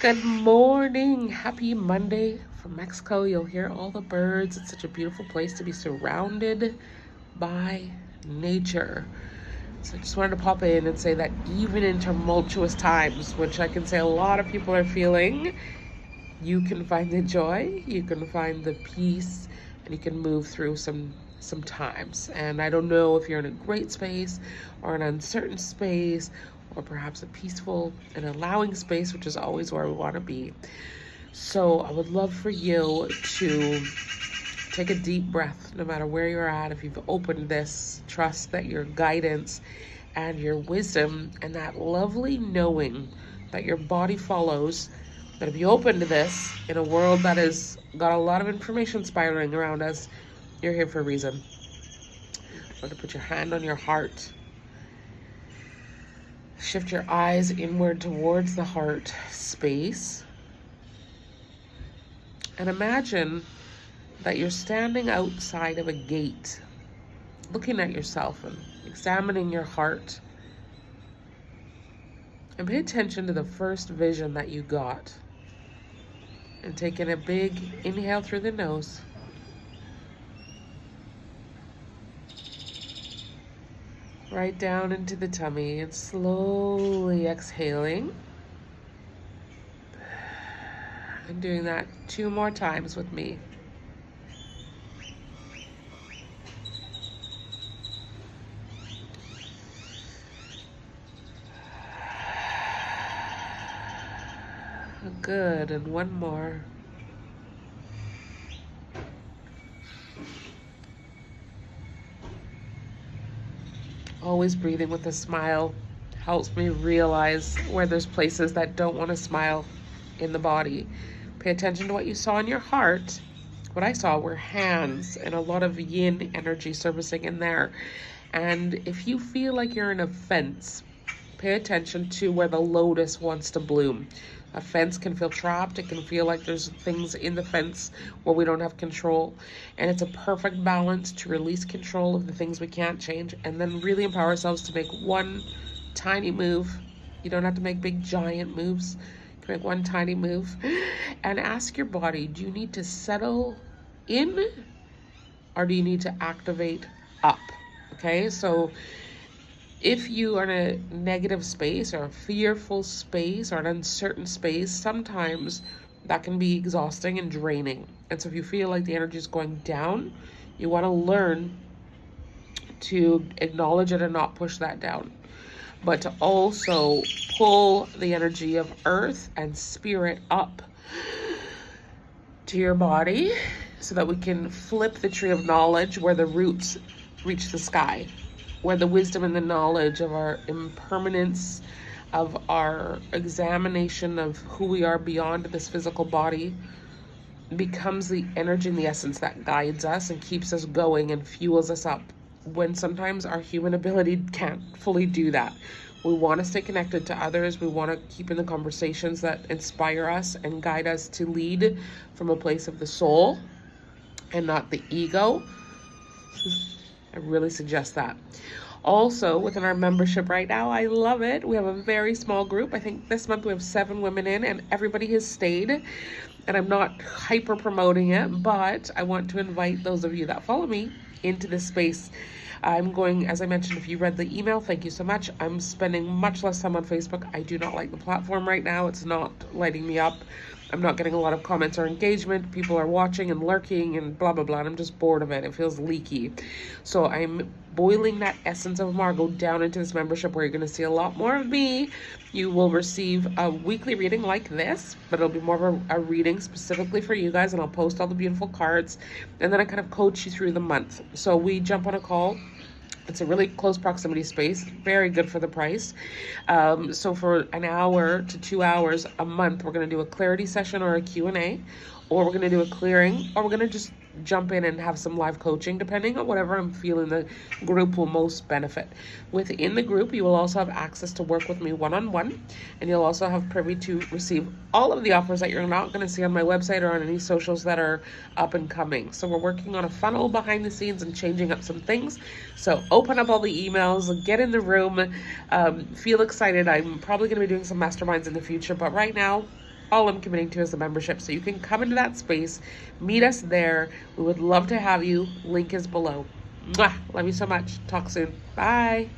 Good morning. Happy Monday from Mexico. You'll hear all the birds. It's such a beautiful place to be surrounded by nature. So I just wanted to pop in and say that even in tumultuous times, which I can say a lot of people are feeling, you can find the joy, you can find the peace, and you can move through some times. And I don't know if you're in a great space or an uncertain space or perhaps a peaceful and allowing space, which is always where we want to be. So I would love for you to take a deep breath, no matter where you're at. If you've opened this, trust that your guidance and your wisdom and that lovely knowing that your body follows, that if you open to this in a world that has got a lot of information spiraling around us, you're here for a reason. I want to put your hand on your heart. Shift your eyes inward towards the heart space. And imagine that you're standing outside of a gate, looking at yourself and examining your heart. And pay attention to the first vision that you got. And taking a big inhale through the nose. Right down into the tummy and slowly exhaling. And doing that 2 more times with me. Good, and 1 more. Always breathing with a smile helps me realize where there's places that don't want to smile in the body. Pay attention to what you saw in your heart. What I saw were hands and a lot of yin energy servicing in there. And if you feel like you're in a fence, pay attention to where the lotus wants to bloom. A fence can feel trapped. It can feel like there's things in the fence where we don't have control. And it's a perfect balance to release control of the things we can't change and then really empower ourselves to make one tiny move. You don't have to make big, giant moves. You can make one tiny move. And ask your body, do you need to settle in or do you need to activate up? Okay, so if you are in a negative space or a fearful space or an uncertain space, sometimes that can be exhausting and draining. And so if you feel like the energy is going down, you want to learn to acknowledge it and not push that down, but to also pull the energy of earth and spirit up to your body so that we can flip the tree of knowledge where the roots reach the sky, where the wisdom and the knowledge of our impermanence, of our examination of who we are beyond this physical body becomes the energy and the essence that guides us and keeps us going and fuels us up when sometimes our human ability can't fully do that. We want to stay connected to others. We want to keep in the conversations that inspire us and guide us to lead from a place of the soul and not the ego. I really suggest that. Also, within our membership right now, I love it. We have a very small group. I think this month we have 7 women in and everybody has stayed. And I'm not hyper promoting it, but I want to invite those of you that follow me into this space. I'm going, as I mentioned, if you read the email, thank you so much. I'm spending much less time on Facebook. I do not like the platform right now. It's not lighting me up. I'm not getting a lot of comments or engagement. People are watching and lurking and blah, blah, blah. And I'm just bored of it. It feels leaky. So I'm boiling that essence of Margot down into this membership where you're going to see a lot more of me. You will receive a weekly reading like this, but it'll be more of a reading specifically for you guys. And I'll post all the beautiful cards. And then I kind of coach you through the month. So we jump on a call. It's a really close proximity space, very good for the price. So for an hour to 2 hours a month, we're going to do a clarity session or a Q&A, or we're going to do a clearing, or we're going to just jump in and have some live coaching, depending on whatever I'm feeling the group will most benefit. Within the group, you will also have access to work with me one-on-one, and you'll also have privy to receive all of the offers that you're not going to see on my website or on any socials that are up and coming. So we're working on a funnel behind the scenes and changing up some things. So open up all the emails, get in the room, feel excited. I'm probably going to be doing some masterminds in the future, but right now, All I'm committing to is the membership. So you can come into that space, meet us there. We would love to have you. Link is below. Mwah! Love you so much. Talk soon. Bye.